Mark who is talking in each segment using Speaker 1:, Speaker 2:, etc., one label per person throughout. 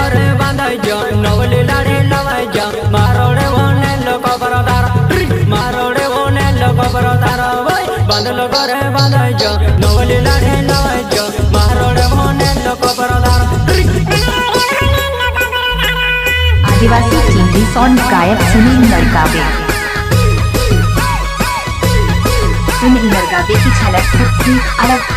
Speaker 1: करे बांधाई जा नवली लाड़ी लवाई जा मारोड़े वोने लोको परदार मारोड़े वोने लोको परदार भाई बांधल करे बांधाई जा नवली लाड़ी लवाई जा मारोड़े वोने लोको परदार।
Speaker 2: आदिवासी टीवी सॉन्ग गायक सुनील नरकावे। सुनील नरकावे की झलक सबसे अलग।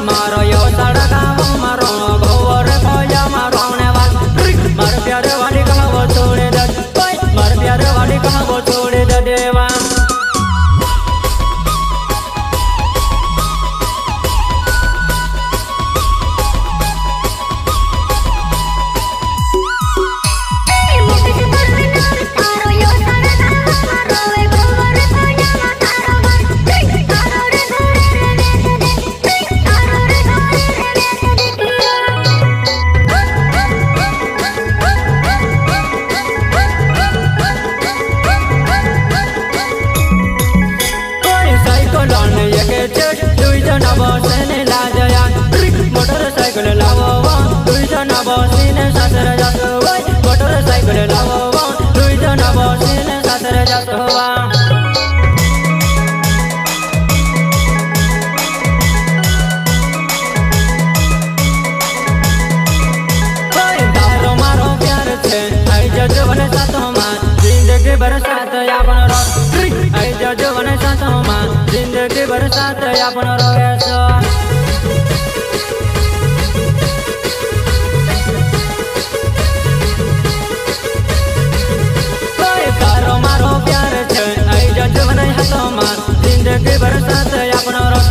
Speaker 1: मारो यो सड़का मारो भवर खोजा मारो ने वाल मार प्यारे वाली कहा वो छोड़े दे मार प्यारे वाली कहा वो छोड़े दे देवा। मोटरसाइकिल लावो दुई जना बसीने सासरे जातो मोटरसाइकिल लावो दुई जना बसीने सासरे जातो दारो मारो प्यार छे आई जजवन साथो मां जिंदगी बरसात अपन रो आई जजवन साथो मां जिंदगी बरसात अपन रोएसो। मारो प्यार छे आई जजवन हाथो मां जिंदगी बरसात अपन रस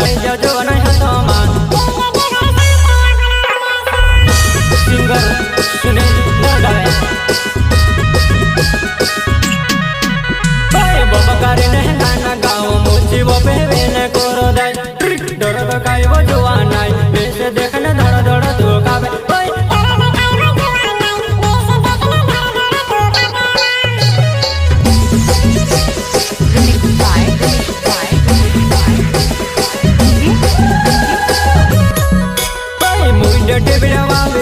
Speaker 1: आई जजवन हाथो मां। सिंगर सुनील नरकावे भाई बबकारी ने गाना गाओ मुझी वो पेवे ने कोरो दे डर बकाई वो जुआनाई वैसे देखने धड़ धड़ धोकावे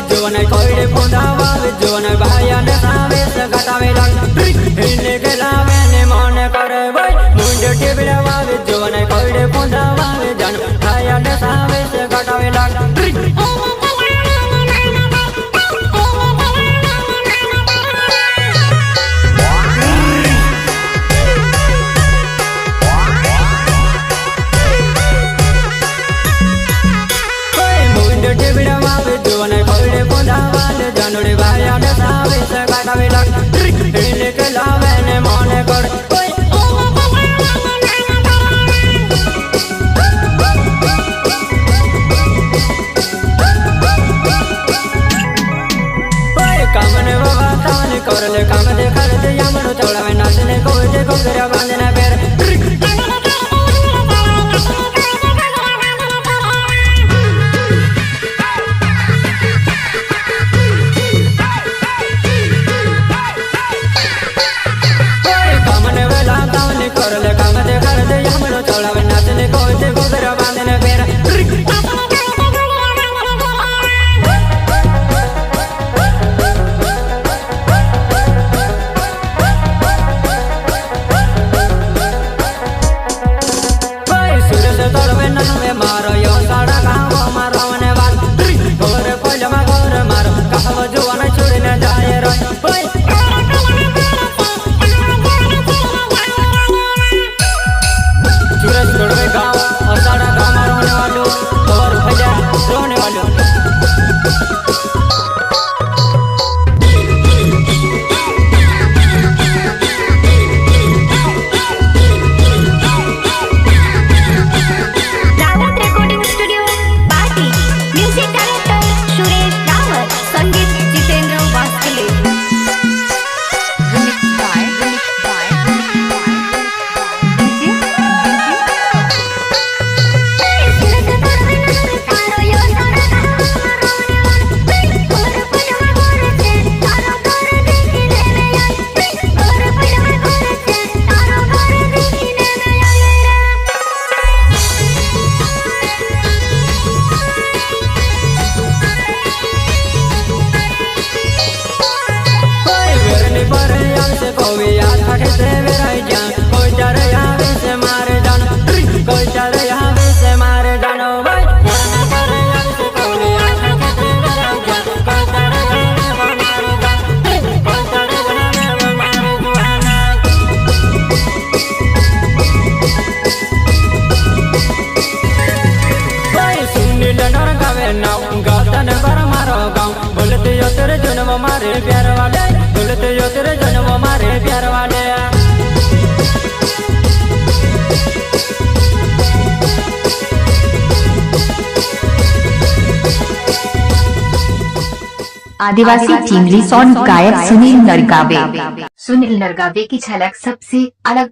Speaker 1: जोवन कोइडे पोंडावा जोवन भाया ने सावे सगातावे लग हिने के लावे ने मन करे भाई मुंडे टेबलावा जोवन कोइडे पोंडावा जन भाया ने सावे सगातावे लग जानोड़े भाया ने सावे सगातावे लग हिने के लावे ने मन करे काम ने बाबा ताने कर ले काम दे कर दे यामनो चौड़ावे नाचने को जे को गरा बांधना पैर कर ले काम दे कर दे यामनो चौड़ावे नाचने को जे को गरा बांधना पैर मारो यो साड़ा गाँव मारो ने वाल गोर पलमा गोर मारो कहवा जुआन छोड़ न जाए रो जन्म मारे प्यार वाले, झूलते जो तेरे जन्म मारे प्यार वाले।
Speaker 2: आदिवासी टीमली सॉन्ग गायक सुनील नरगावे। सुनील नरगावे की झलक सबसे अलग।